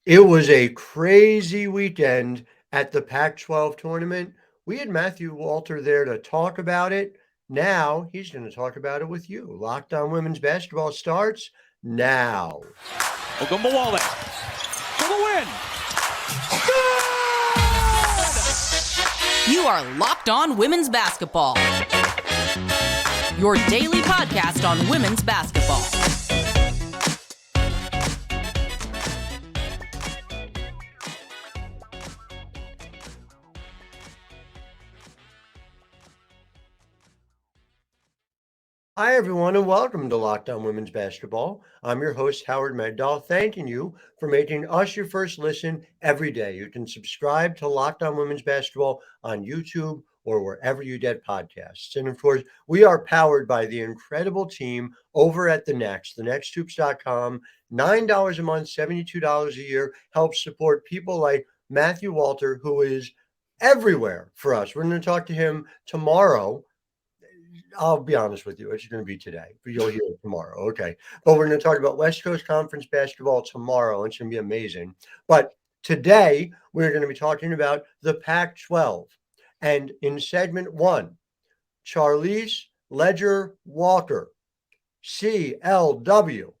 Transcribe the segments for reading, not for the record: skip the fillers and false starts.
It was a crazy weekend at the Pac-12 tournament. We had Matthew Walter there to talk about it. Now he's going to talk about it with you. Locked On Women's Basketball starts now. Ogunbowale for the win. You are Locked On Women's Basketball, your daily podcast on women's basketball. Hi, everyone, and welcome to Locked On Women's Basketball. I'm your host, Howard Megdal, thanking you for making us your first listen every day. You can subscribe to Locked On Women's Basketball on YouTube or wherever you get podcasts. And of course, we are powered by the incredible team over at The Next, thenexthoops.com. $9 a month, $72 a year helps support people like Matthew Walter, who is everywhere for us. We're going to talk to him tomorrow. I'll be honest with you, it's going to be today, but you'll hear it tomorrow. Okay. But we're going to talk about West Coast Conference basketball tomorrow. It's going to be amazing. But today, we're going to be talking about the Pac 12. And in segment one, Charlize Ledger Walker, CLW,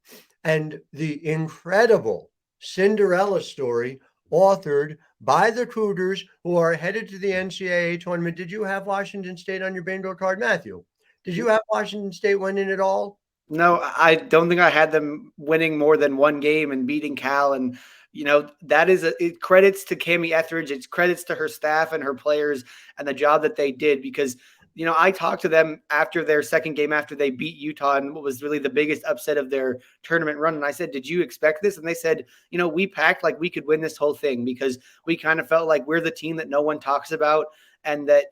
and the incredible Cinderella story authored by the Cougars, who are headed to the NCAA tournament. Did you have Washington State on your bingo card, Matthew? Did you have Washington State winning it all? No, I don't think I had them winning more than one game and beating Cal. And, that is credits to Cammie Etheridge. It's credits to her staff and her players and the job that they did because, I talked to them after their second game after they beat Utah and what was really the biggest upset of their tournament run. And I said, did you expect this? And they said, we packed like we could win this whole thing because we kind of felt like we're the team that no one talks about. And that,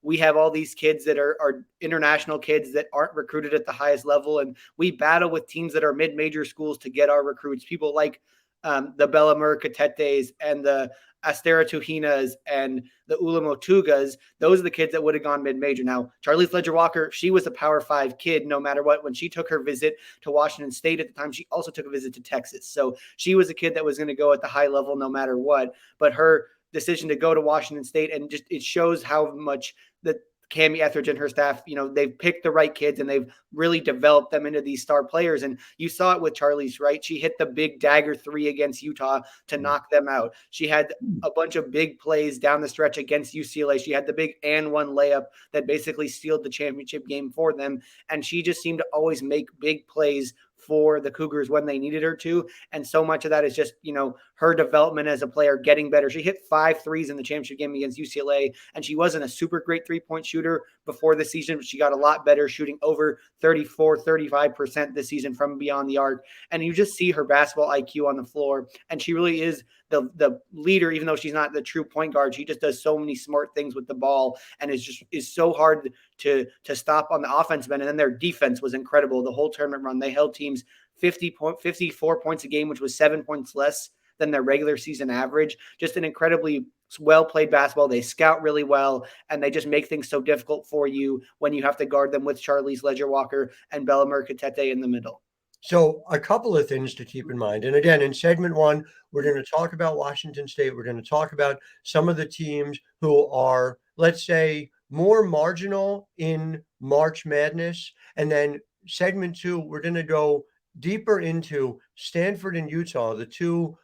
we have all these kids that are international kids that aren't recruited at the highest level. And we battle with teams that are mid-major schools to get our recruits, people like the Bella Murcatetes and the Astera Tuhinas and the Ulamotugas. Those are the kids that would have gone mid-major. Now, Charlize Ledger Walker, she was a Power 5 kid no matter what. When she took her visit to Washington State at the time, she also took a visit to Texas. So she was a kid that was going to go at the high level no matter what. But her decision to go to Washington State, and just it shows how much that Cammie Etheridge and her staff, they've picked the right kids and they've really developed them into these star players. And you saw it with Charlize, right? She hit the big dagger 3 against Utah to knock them out. She had a bunch of big plays down the stretch against UCLA. She had the big and one layup that basically sealed the championship game for them. And she just seemed to always make big plays for the Cougars when they needed her to. And so much of that is just, her development as a player, getting better. She hit 5 threes in the championship game against UCLA, and she wasn't a super great three-point shooter before the season, but she got a lot better, shooting over 34, 35% this season from beyond the arc. And you just see her basketball IQ on the floor, and she really is the leader, even though she's not the true point guard. She just does so many smart things with the ball, and is so hard to stop on the offensive end. And then their defense was incredible. The whole tournament run, they held teams 54 points a game, which was 7 points less than their regular season average. Just an incredibly well-played basketball. They scout really well, and they just make things so difficult for you when you have to guard them with Charlize Ledger Walker and Bella Murcatete in the middle. So a couple of things to keep in mind. And again, in segment one, we're going to talk about Washington State. We're going to talk about some of the teams who are, let's say, more marginal in March Madness. And then segment two, we're going to go deeper into Stanford and Utah, the two,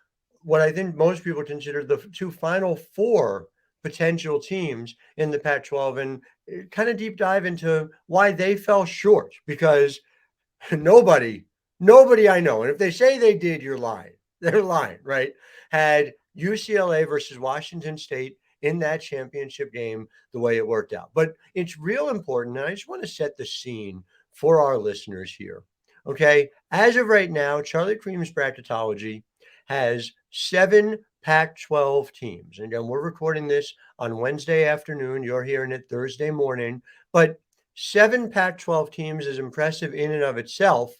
what I think most people consider the two Final Four potential teams in the Pac-12, and kind of deep dive into why they fell short, because nobody I know, and if they say they did, you're lying. They're lying, right? Had UCLA versus Washington State in that championship game the way it worked out. But it's real important, and I just want to set the scene for our listeners here. Okay, as of right now, Charlie Cream's bracketology has 7 Pac-12 teams. And again, we're recording this on Wednesday afternoon. You're hearing it Thursday morning. But 7 Pac-12 teams is impressive in and of itself.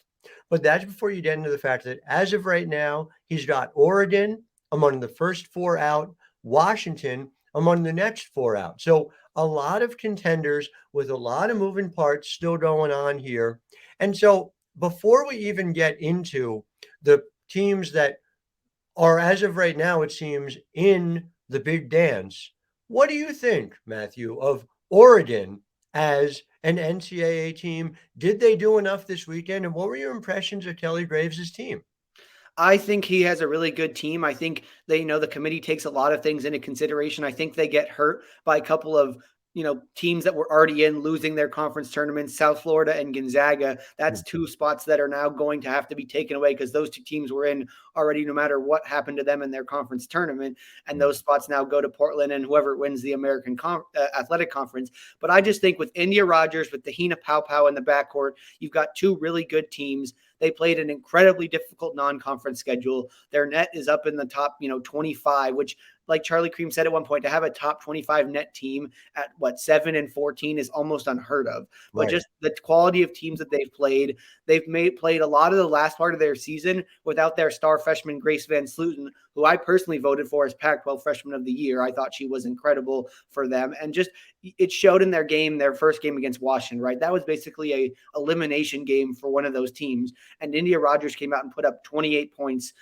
But that's before you get into the fact that as of right now, he's got Oregon among the first 4 out, Washington among the next 4 out. So a lot of contenders with a lot of moving parts still going on here. And so before we even get into the teams that are, as of right now, it seems, in the big dance. What do you think, Matthew, of Oregon as an NCAA team? Did they do enough this weekend? And what were your impressions of Kelly Graves' team? I think he has a really good team. I think the committee takes a lot of things into consideration. I think they get hurt by a couple of, teams that were already in losing their conference tournaments, South Florida and Gonzaga. That's two spots that are now going to have to be taken away because those two teams were in already no matter what happened to them in their conference tournament. And those spots now go to Portland and whoever wins the American Athletic Conference. But I just think with India Rogers, with Tahina Paopao in the backcourt, you've got two really good teams. They played an incredibly difficult non-conference schedule. Their net is up in the top, 25, which, like Charlie Cream said at one point, to have a top 25 net team at 7-14 is almost unheard of. But Right. just the quality of teams that they've played a lot of the last part of their season without their star freshman Grace Van Sluten, who I personally voted for as Pac-12 Freshman of the Year. I thought she was incredible for them, and just it showed in their game, their first game against Washington. Right, that was basically a elimination game for one of those teams. And India Rogers came out and put up 28 points.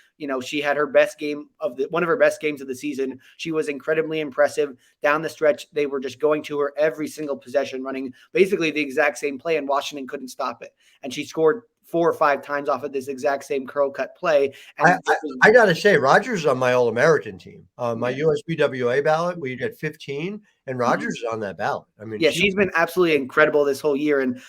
She had her best game one of her best games of the season. She was incredibly impressive down the stretch. They were just going to her every single possession, running basically the exact same play, and Washington couldn't stop it. And she scored 4 or 5 times off of this exact same curl cut play. And I got to say, Rogers is on my All-American team. My USBWA ballot, we get 15, and Rogers is on that ballot. I mean, yeah, she's been absolutely incredible this whole year. And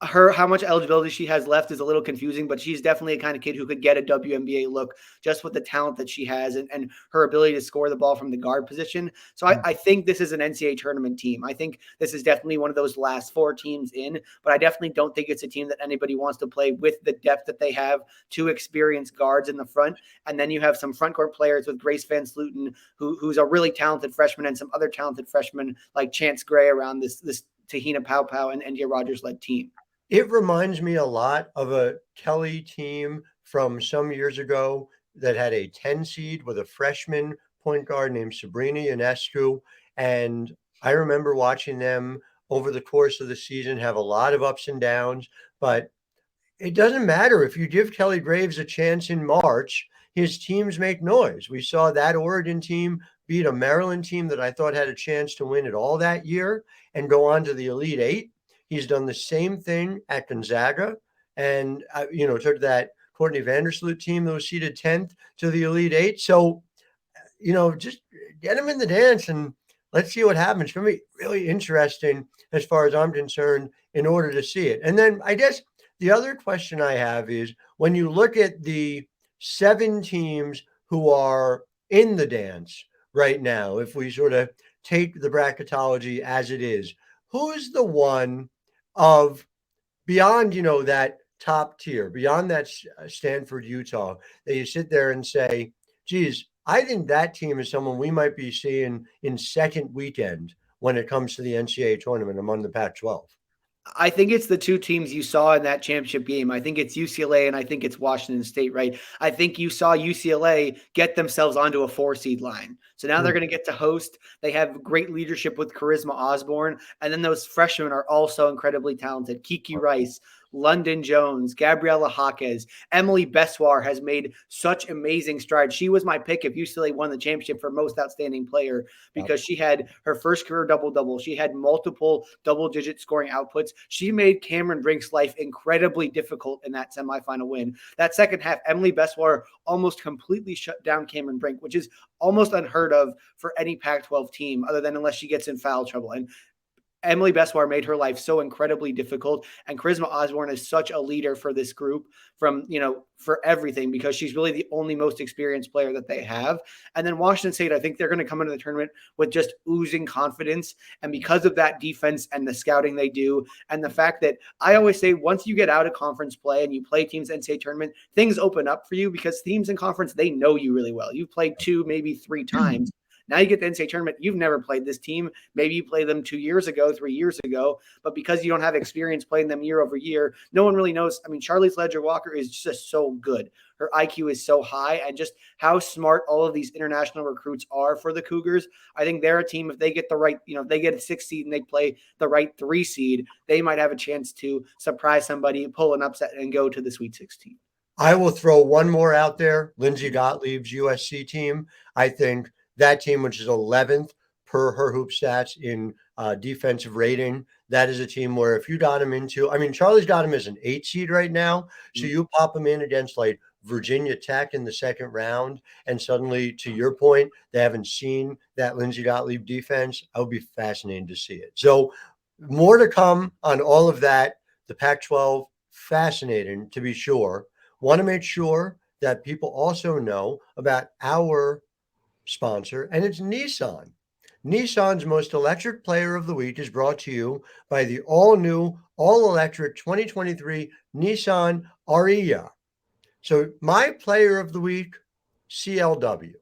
how much eligibility she has left is a little confusing, but she's definitely a kind of kid who could get a WNBA look just with the talent that she has and her ability to score the ball from the guard position. So I think this is an NCAA tournament team. I think this is definitely one of those last 4 teams in, but I definitely don't think it's a team that anybody wants to play with the depth that they have, 2 experienced guards in the front. And then you have some front court players with Grace Van Sluten, who's a really talented freshman, and some other talented freshmen like Chance Gray around this Tahina Paopao and India Rogers led team. It reminds me a lot of a Kelly team from some years ago that had a 10 seed with a freshman point guard named Sabrina Ionescu. And I remember watching them over the course of the season have a lot of ups and downs. But it doesn't matter if you give Kelly Graves a chance in March, his teams make noise. We saw that Oregon team beat a Maryland team that I thought had a chance to win it all that year and go on to the Elite Eight. He's done the same thing at Gonzaga and, took that Courtney Vandersloot team that was seeded 10th to the Elite Eight. So, just get him in the dance and let's see what happens. It's going to be really interesting as far as I'm concerned in order to see it. And then I guess the other question I have is when you look at the 7 teams who are in the dance right now, if we sort of take the bracketology as it is, who's the one of beyond, that top tier, beyond that Stanford, Utah, that you sit there and say, geez, I think that team is someone we might be seeing in second weekend when it comes to the NCAA tournament among the Pac-12. I think it's the 2 teams you saw in that championship game. I think it's UCLA and I think it's Washington State, right? I think you saw UCLA get themselves onto a 4-seed line. So now they're going to get to host. They have great leadership with Charisma Osborne. And then those freshmen are also incredibly talented. Kiki Rice, London Jones, Gabriela Jaquez, Emily Bessoir has made such amazing strides. She was my pick if UCLA won the championship for most outstanding player because she had her first career double-double. She had multiple double-digit scoring outputs. She made Cameron Brink's life incredibly difficult in that semifinal win. That second half, Emily Bessoir almost completely shut down Cameron Brink, which is almost unheard of for any Pac-12 team other than unless she gets in foul trouble. And Emily Bessoir made her life so incredibly difficult, and Charisma Osborne is such a leader for this group for everything because she's really the only most experienced player that they have. And then Washington State, I think they're going to come into the tournament with just oozing confidence. And because of that defense and the scouting they do, and the fact that I always say once you get out of conference play and you play teams NCAA tournament, things open up for you because teams in conference, they know you really well. You've played 2, maybe 3 times. Now you get the NCAA tournament. You've never played this team. Maybe you played them 2 years ago, 3 years ago, but because you don't have experience playing them year over year, no one really knows. I mean, Charlize Ledger-Walker is just so good. Her IQ is so high, and just how smart all of these international recruits are for the Cougars. I think they're a team, if they get the right, if they get a 6 seed and they play the right 3 seed, they might have a chance to surprise somebody, pull an upset, and go to the Sweet 16. I will throw one more out there. Lindsey Gottlieb's USC team. I think that team, which is 11th per her hoop stats in defensive rating, that is a team where if you got him into, I mean, Charlie's got him as an 8 seed right now. So you pop him in against like Virginia Tech in the second round, and suddenly, to your point, they haven't seen that Lindsey Gottlieb defense. I would be fascinated to see it. So more to come on all of that. The Pac-12, fascinating to be sure. Want to make sure that people also know about our sponsor, and it's Nissan. Nissan's most electric player of the week is brought to you by the all-new, all-electric 2023 Nissan Ariya. So my player of the week, CLW.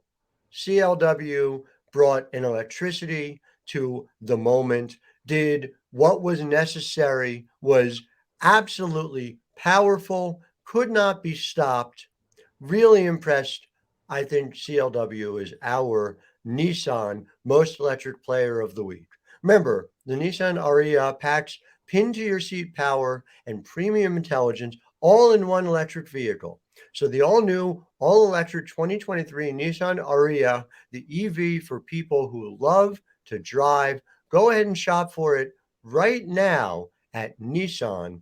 CLW brought an electricity to the moment, did what was necessary, was absolutely powerful, could not be stopped. Really impressed. I think CLW is our Nissan most electric player of the week. Remember, the Nissan Ariya packs pin to your seat power and premium intelligence all in one electric vehicle. So the all-new, all-electric 2023 Nissan Ariya, the EV for people who love to drive. Go ahead and shop for it right now at Nissan.com.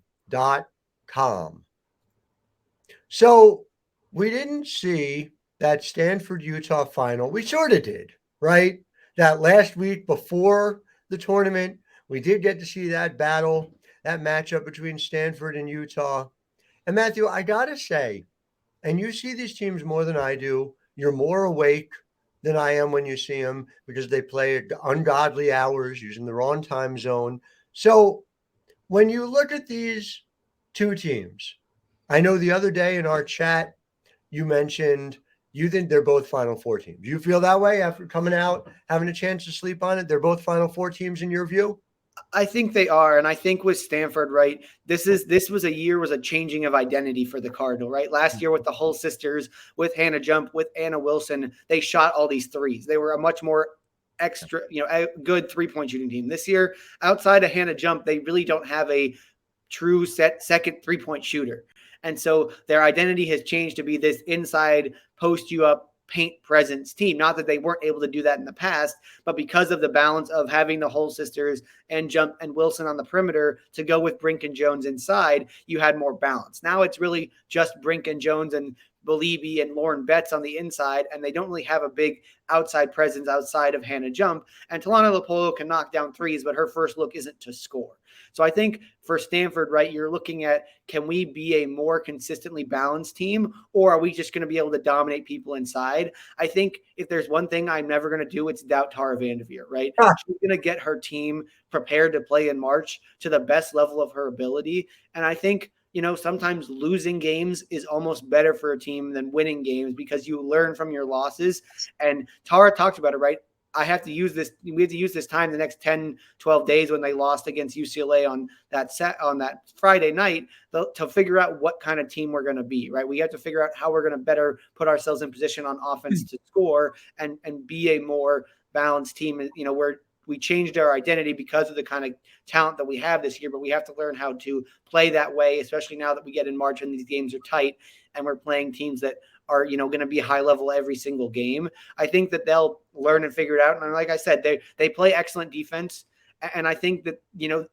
So we didn't see that Stanford Utah final. We sort of did, right? That last week before the tournament, we did get to see that battle, that matchup between Stanford and Utah. And Matthew, I got to say, and you see these teams more than I do, you're more awake than I am when you see them because they play at ungodly hours using the wrong time zone. So when you look at these two teams, I know the other day in our chat, you mentioned you think they're both Final Four teams. Do you feel that way after coming out, having a chance to sleep on it? They're both Final Four teams in your view? I think they are. And I think with Stanford, right, this was a changing of identity for the Cardinal, right? Last year with the Hull sisters, with Hannah Jump, with Anna Wilson, they shot all these threes. They were a much more extra, a good 3-point shooting team. This year, outside of Hannah Jump, they really don't have a true second 3-point shooter. And so their identity has changed to be this inside post you up paint presence team. Not that they weren't able to do that in the past, but because of the balance of having the Hull sisters and Jump and Wilson on the perimeter to go with Brink and Jones inside, you had more balance. Now it's really just Brink and Jones and Beliebe and Lauren Betts on the inside, and they don't really have a big outside presence outside of Hannah Jump. And Talana Lapolo can knock down threes, but her first look isn't to score. So I think for Stanford, right, you're looking at, can we be a more consistently balanced team, or are we just going to be able to dominate people inside? I think if there's one thing I'm never going to do, it's doubt Tara Vanderveer, right? She's going to get her team prepared to play in March to the best level of her ability. And I think, sometimes losing games is almost better for a team than winning games because you learn from your losses. And Tara talked about it, right? We have to use this time the next 10, 12 days when they lost against UCLA on that Friday night to figure out what kind of team we're going to be, right? We have to figure out how we're going to better put ourselves in position on offense to score and be a more balanced team, where we changed our identity because of the kind of talent that we have this year, but we have to learn how to play that way, especially now that we get in March and these games are tight and we're playing teams that are, going to be high level every single game. I think that they'll learn and figure it out. And like I said, they play excellent defense. And I think that,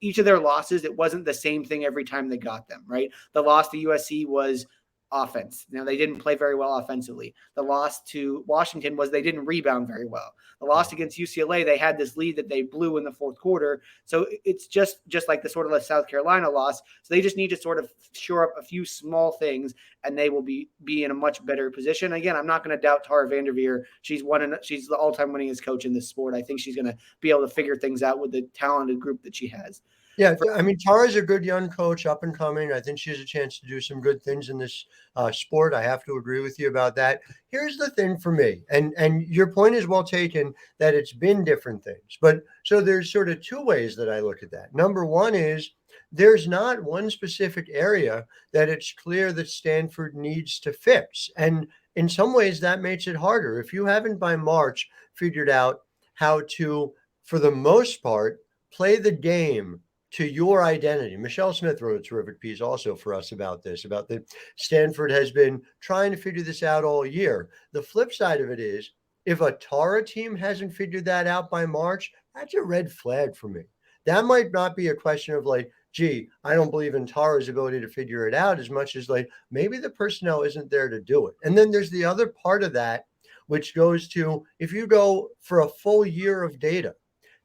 each of their losses, it wasn't the same thing every time they got them, right? The loss to USC was offense. They didn't play very well offensively. The loss to Washington was they didn't rebound very well. The loss against UCLA, they had this lead that they blew in the fourth quarter. So it's just like the sort of the South Carolina loss. So they just need to sort of shore up a few small things and they will be in a much better position. Again, I'm not going to doubt Tara Vanderveer. She's the all-time winningest coach in this sport. I think she's going to be able to figure things out with the talented group that she has. Yeah, I mean, Tara's a good young coach, up and coming. I think she has a chance to do some good things in this sport. I have to agree with you about that. Here's the thing for me, and your point is well taken that it's been different things. But so there's sort of two ways that I look at that. Number one is there's not one specific area that it's clear that Stanford needs to fix. And in some ways that makes it harder. If you haven't by March figured out how to, for the most part, play the game to your identity. Michelle Smith wrote a terrific piece also for us about this, about that Stanford has been trying to figure this out all year. The flip side of it is, if a Tara team hasn't figured that out by March, that's a red flag for me. That might not be a question of like, gee, I don't believe in Tara's ability to figure it out, as much as like maybe the personnel isn't there to do it. And then there's the other part of that, which goes to, if you go for a full year of data,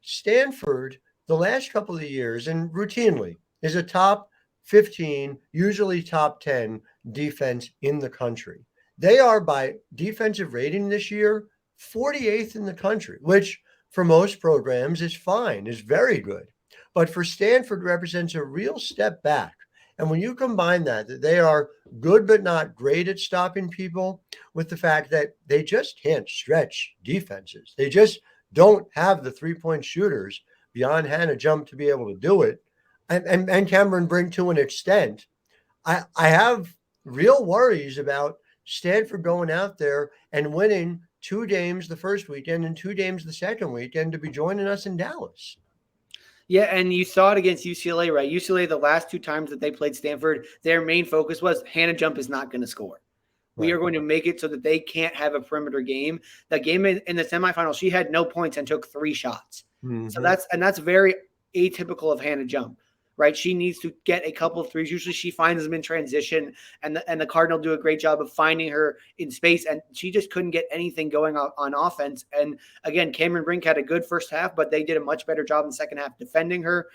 Stanford, the last couple of years and routinely, is a top 15, usually top 10 defense in the country. They are, by defensive rating this year, 48th in the country, which for most programs is fine, is very good. But for Stanford, represents a real step back. And when you combine that they are good but not great at stopping people, with the fact that they just can't stretch defenses, they just don't have the three-point shooters beyond Hannah Jump to be able to do it, and Cameron Brink to an extent, I have real worries about Stanford going out there and winning 2 games the first weekend and 2 games the second weekend to be joining us in Dallas. Yeah, and you saw it against UCLA, right? UCLA, the last 2 times that they played Stanford, their main focus was Hannah Jump is not going to score. Right. We are going to make it so that they can't have a perimeter game. That game in the semifinal, she had no points and took 3 shots. Mm-hmm. So that's very atypical of Hannah Jump, right? She needs to get a couple of threes. Usually she finds them in transition, and the Cardinal do a great job of finding her in space, and she just couldn't get anything going on offense. And again, Cameron Brink had a good first half, but they did a much better job in the second half defending her,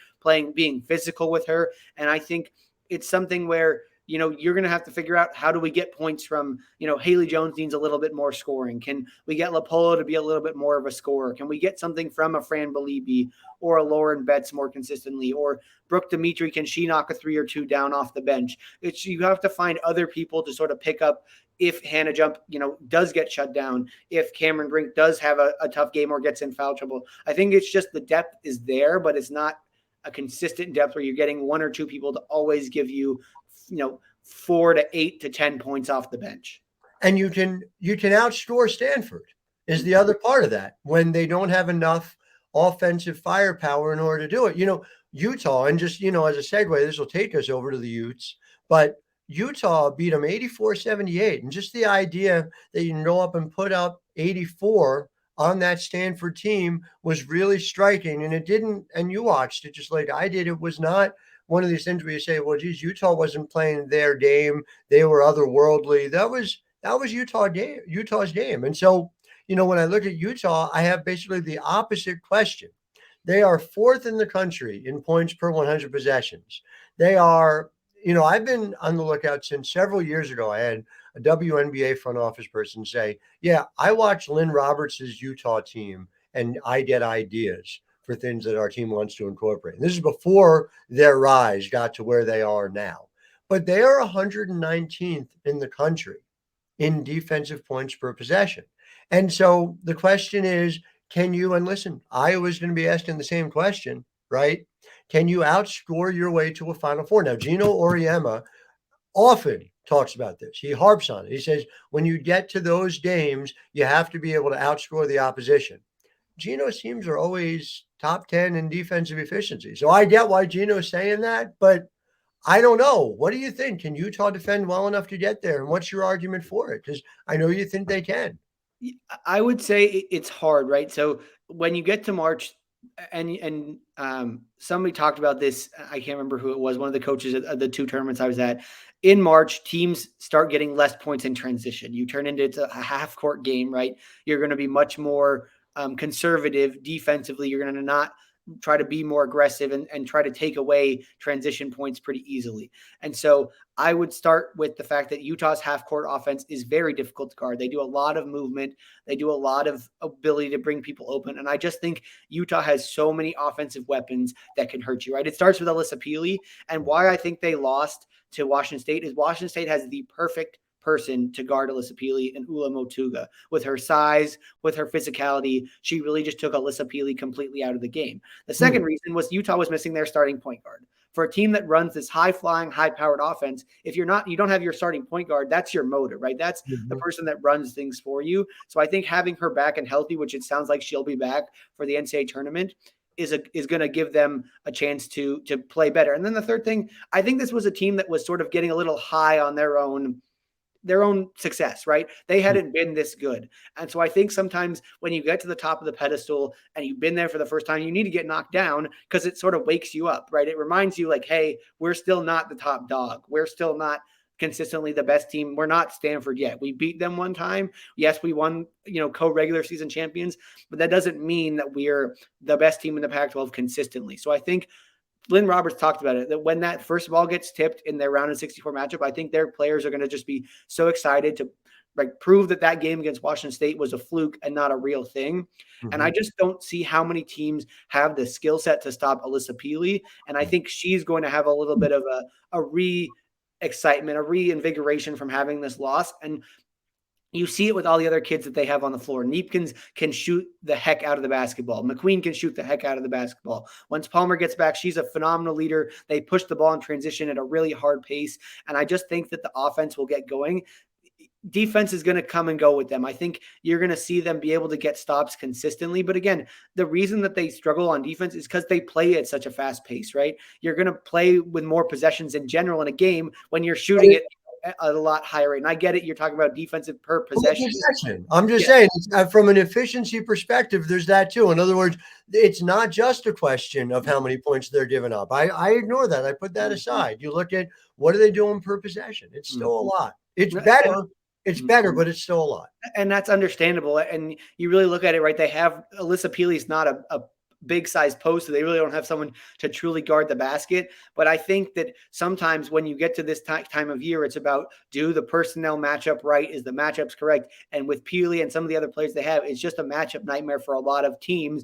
being physical with her. And I think it's something where, you're going to have to figure out, how do we get points from, Haley Jones needs a little bit more scoring. Can we get LaPolo to be a little bit more of a scorer? Can we get something from a Fran Belibi or a Lauren Betts more consistently? Or Brooke Dimitri, can she knock a 3 or 2 down off the bench? You have to find other people to sort of pick up if Hannah Jump, does get shut down, if Cameron Brink does have a tough game or gets in foul trouble. I think it's just the depth is there, but it's not a consistent depth where you're getting 1 or 2 people to always give you 4 to 8 to 10 points off the bench. And you can outscore Stanford is the other part of that, when they don't have enough offensive firepower in order to do it. Utah, and just, as a segue, this will take us over to the Utes, but Utah beat them 84-78. And just the idea that you can go up and put up 84 on that Stanford team was really striking. And it didn't, and you watched it just like I did, it was not one of these things where you say, well, geez, Utah wasn't playing their game, they were otherworldly. That was Utah's game. And so, when I look at Utah, I have basically the opposite question. They are 4th in the country in points per 100 possessions. They are, I've been on the lookout since several years ago. I had a WNBA front office person say, yeah, I watch Lynn Roberts' Utah team and I get ideas for things that our team wants to incorporate. And this is before their rise got to where they are now. But they are 119th in the country in defensive points per possession. And so the question is, can you, and listen, Iowa's going to be asking the same question, right? Can you outscore your way to a Final Four? Now, Gino Auriemma often talks about this. He harps on it. He says, when you get to those games, you have to be able to outscore the opposition. Gino's teams are always top 10 in defensive efficiency. So I get why Gino's saying that, but I don't know. What do you think? Can Utah defend well enough to get there? And what's your argument for it? Because I know you think they can. I would say it's hard, right? So when you get to March, and somebody talked about this, I can't remember who it was, one of the coaches at the 2 tournaments I was at. In March, teams start getting less points in transition. You turn into a half-court game, right? You're going to be much more conservative defensively. You're going to not try to be more aggressive and try to take away transition points pretty easily. And so I would start with the fact that Utah's half-court offense is very difficult to guard. They do a lot of movement. They do a lot of ability to bring people open. And I just think Utah has so many offensive weapons that can hurt you, right? It starts with Alyssa Peely. And why I think they lost to Washington State is Washington State has the perfect person to guard Alyssa Peely and Ula Motuga. With her size, with her physicality, she really just took Alyssa Peely completely out of the game. The second reason was Utah was missing their starting point guard. For a team that runs this high-flying, high-powered offense, if you don't have your starting point guard, that's your motor, right? That's the person that runs things for you. So I think having her back and healthy, which it sounds like she'll be back for the NCAA tournament, is going to give them a chance to play better. And then the third thing, I think this was a team that was sort of getting a little high on their own success, right? They hadn't been this good. And so I think sometimes when you get to the top of the pedestal and you've been there for the first time, you need to get knocked down because it sort of wakes you up, right? It reminds you like, hey, we're still not the top dog. We're still not consistently the best team. We're not Stanford yet. We beat them one time. Yes, we won, co-regular season champions, but that doesn't mean that we're the best team in the Pac-12 consistently. So I think Lynn Roberts talked about it, that when that first ball gets tipped in their round of 64 matchup, I think their players are going to just be so excited to prove that game against Washington State was a fluke and not a real thing. Mm-hmm. And I just don't see how many teams have the skill set to stop Alyssa Peely. And I think she's going to have a little bit of a re-excitement, a reinvigoration from having this loss. And you see it with all the other kids that they have on the floor. Neepkins can shoot the heck out of the basketball. McQueen can shoot the heck out of the basketball. Once Palmer gets back, she's a phenomenal leader. They push the ball in transition at a really hard pace. And I just think that the offense will get going. Defense is going to come and go with them. I think you're going to see them be able to get stops consistently. But again, the reason that they struggle on defense is because they play at such a fast pace, right? You're going to play with more possessions in general in a game when you're shooting it at a lot higher rate. And I get it. You're talking about defensive per possession. I'm just saying, from an efficiency perspective, there's that too. In other words, it's not just a question of how many points they're giving up. I ignore that. I put that aside. You look at what are they doing per possession. It's still a lot. It's better. It's better, but it's still a lot. And that's understandable. And you really look at it, right? They have Alyssa Peely's not a big size post, so they really don't have someone to truly guard the basket. But I think that sometimes when you get to this time of year, it's about, do the personnel matchup right? Is the matchups correct? And with Peely and some of the other players they have, it's just a matchup nightmare for a lot of teams.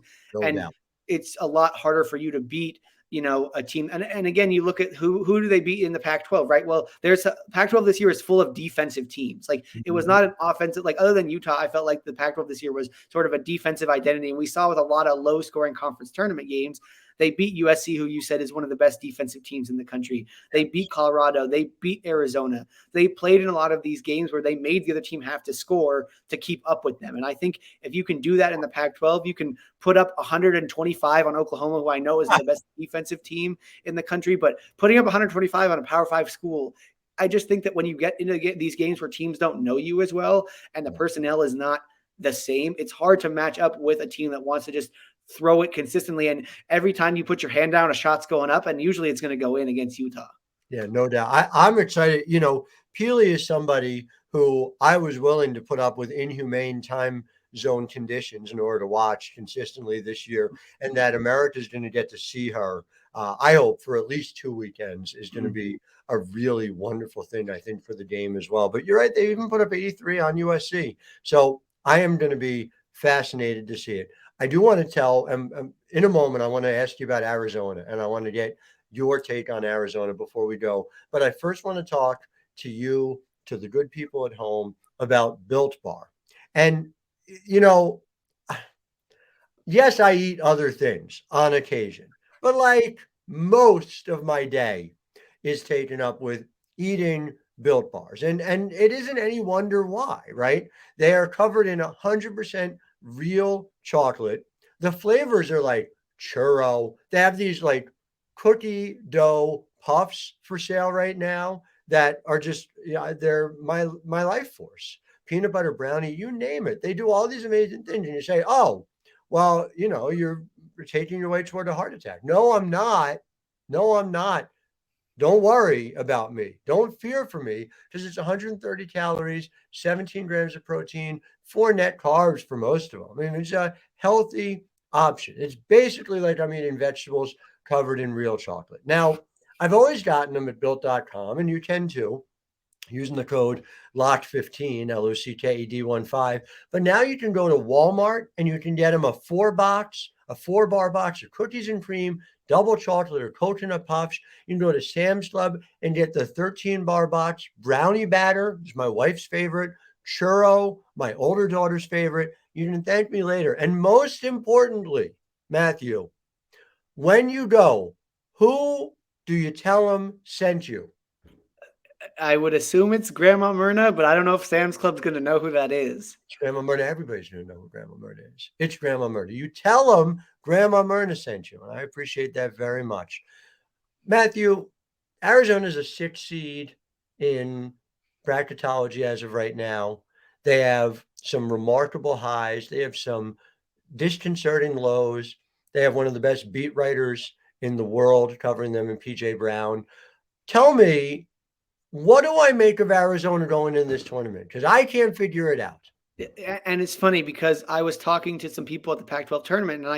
It's a lot harder for you to beat a team. And again, you look at who do they beat in the Pac-12, right? Well, Pac-12 this year is full of defensive teams. It was not an offensive, other than Utah, I felt like the Pac-12 this year was sort of a defensive identity. And we saw with a lot of low scoring conference tournament games, they beat USC, who you said is one of the best defensive teams in the country. They beat Colorado. They beat Arizona. They played in a lot of these games where they made the other team have to score to keep up with them. And I think if you can do that in the Pac-12, you can put up 125 on Oklahoma, who I know is the best defensive team in the country. But putting up 125 on a Power 5 school, I just think that when you get into these games where teams don't know you as well and the personnel is not the same, it's hard to match up with a team that wants to just throw it consistently. And every time you put your hand down, a shot's going up, and usually it's going to go in against Utah. Yeah, no doubt. I'm excited. Peely is somebody who I was willing to put up with inhumane time zone conditions in order to watch consistently this year, and that America's going to get to see her. I hope for at least 2 weekends is going to be a really wonderful thing, I think, for the game as well. But you're right. They even put up 83 on USC. So I am going to be fascinated to see it. I do want to tell, in a moment, I want to ask you about Arizona, and I want to get your take on Arizona before we go. But I first want to talk to you, to the good people at home, about Built Bar. And, yes, I eat other things on occasion, but most of my day is taken up with eating Built Bars. And it isn't any wonder why, right? They are covered in 100% real chocolate. The flavors are like churro. They have these cookie dough puffs for sale right now that are just, they're my life force. Peanut butter brownie, you name it. They do all these amazing things. And you say, oh, well, you're taking your way toward a heart attack. No, I'm not. Don't worry about me. Don't fear for me, because it's 130 calories, 17 grams of protein, 4 net carbs for most of them. I mean, it's a healthy option. It's basically like I'm eating vegetables covered in real chocolate. Now, I've always gotten them at built.com, and you can too, using the code LOCKED15, LOCKED15. But now you can go to Walmart and you can get them a 4-bar box of cookies and cream, double chocolate or coconut puffs. You can go to Sam's Club and get the 13-bar box, brownie batter, which is my wife's favorite, churro, my older daughter's favorite. You can thank me later. And most importantly, Matthew, when you go, who do you tell them sent you? I would assume it's Grandma Myrna, but I don't know if Sam's Club's going to know who that is. It's Grandma Myrna. Everybody's going to know who Grandma Myrna is. It's Grandma Myrna. You tell them Grandma Myrna sent you, and I appreciate that very much. Matthew, Arizona is a 6 seed in bracketology as of right now. They have some remarkable highs. They have some disconcerting lows. They have one of the best beat writers in the world covering them in PJ Brown. Tell me, what do I make of Arizona going in this tournament? Because I can't figure it out. And it's funny because I was talking to some people at the Pac-12 tournament, and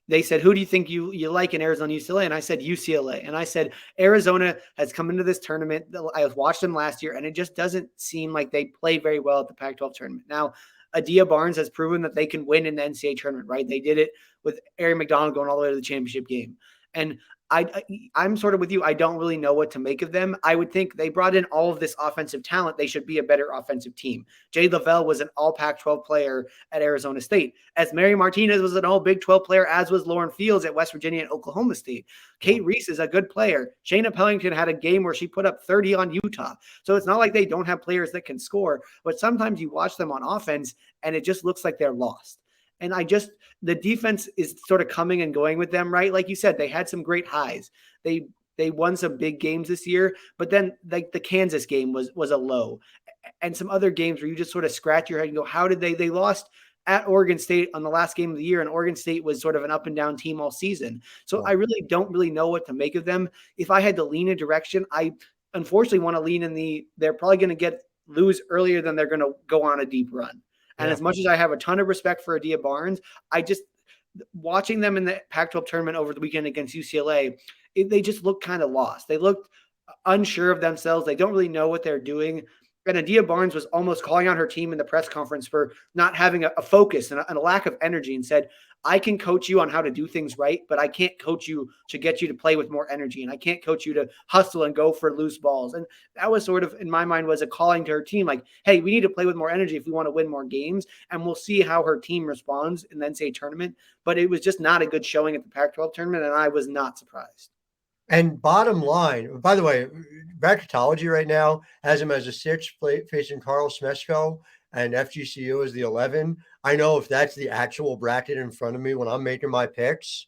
they said, who do you think you like in Arizona, UCLA? And I said, UCLA. And I said, Arizona has come into this tournament. I watched them last year, and it just doesn't seem like they play very well at the Pac-12 tournament. Now, Adia Barnes has proven that they can win in the NCAA tournament, right? They did it with Howard Megdal going all the way to the championship game. And I'm sort of with you. I don't really know what to make of them. I would think they brought in all of this offensive talent. They should be a better offensive team. Jade Lavelle was an all Pac-12 player at Arizona State. As Mary Martinez was an all Big 12 player, as was Lauren Fields at West Virginia and Oklahoma State. Kate Reese is a good player. Shayna Pellington had a game where she put up 30 on Utah. So it's not like they don't have players that can score, but sometimes you watch them on offense and it just looks like they're lost. And the defense is sort of coming and going with them, right? Like you said, they had some great highs. They won some big games this year, but then like the Kansas game was a low, and some other games where you just sort of scratch your head and go, how did they lost at Oregon State on the last game of the year, and Oregon State was sort of an up and down team all season. So I really don't know what to make of them. If I had to lean a direction, I unfortunately want to lean in they're probably going to lose earlier than they're going to go on a deep run. And as much as I have a ton of respect for Adia Barnes, watching them in the Pac-12 tournament over the weekend against UCLA, they just look kind of lost. They looked unsure of themselves. They don't really know what they're doing. And Adia Barnes was almost calling out her team in the press conference for not having a focus and a lack of energy, and said, I can coach you on how to do things right, but I can't coach you to get you to play with more energy. And I can't coach you to hustle and go for loose balls. And that was sort of, in my mind, was a calling to her team. Like, hey, we need to play with more energy if we want to win more games. And we'll see how her team responds in the NCAA tournament. But it was just not a good showing at the Pac-12 tournament. And I was not surprised. And bottom line, by the way, bracketology right now has him as a 6 facing Carl Smesko, and FGCU is the 11. I know if that's the actual bracket in front of me when I'm making my picks,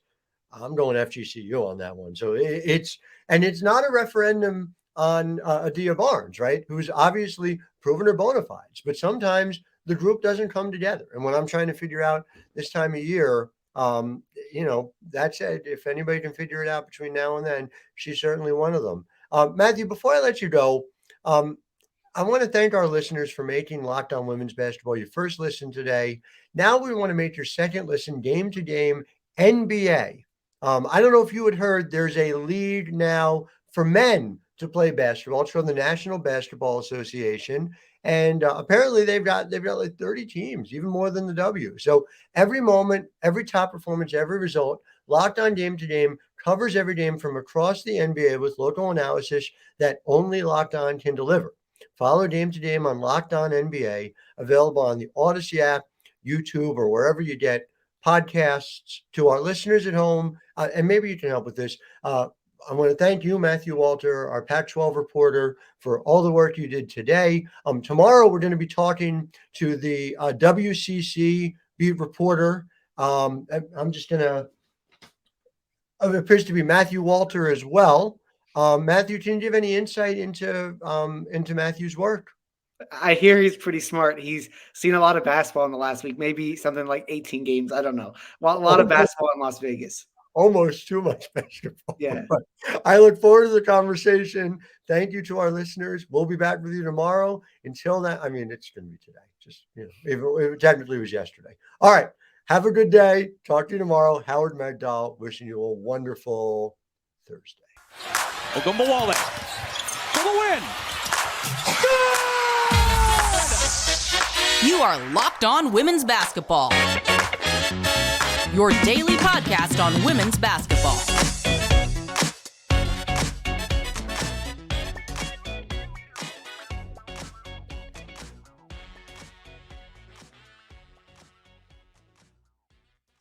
I'm going FGCU on that one. So it's not a referendum on Adia Barnes, right? Who's obviously proven her bona fides, but sometimes the group doesn't come together. And when I'm trying to figure out this time of year, that said, if anybody can figure it out between now and then, she's certainly one of them. Matthew, before I let you go, I want to thank our listeners for making Locked On Women's Basketball your first listen today. Now we want to make your second listen, game to game NBA. I don't know if you had heard, there's a league now for men to play basketball. It's from the National Basketball Association. And apparently they've got like 30 teams, even more than the W. So every moment, every top performance, every result, Locked On Game to Game covers every game from across the NBA with local analysis that only Locked On can deliver. Follow Game to Game on Locked On NBA, available on the Odyssey app, YouTube, or wherever you get podcasts. To our listeners at home, and maybe you can help with this, I want to thank you, Matthew Walter, our Pac-12 reporter, for all the work you did today. Tomorrow, we're going to be talking to the WCC beat reporter. I'm just going to, it appears to be Matthew Walter as well. Matthew, can you give any insight into Matthew's work? I hear he's pretty smart. He's seen a lot of basketball in the last week, maybe something like 18 games. I don't know. Well, a lot of basketball in Las Vegas. Almost too much basketball. Yeah. But I look forward to the conversation. Thank you to our listeners. We'll be back with you tomorrow. Until then, I mean, it's going to be today. Just, it technically was yesterday. All right. Have a good day. Talk to you tomorrow. Howard Megdal, wishing you a wonderful Thursday. Ogunbowale for the win. Good! You are Locked On Women's Basketball, your daily podcast on women's basketball.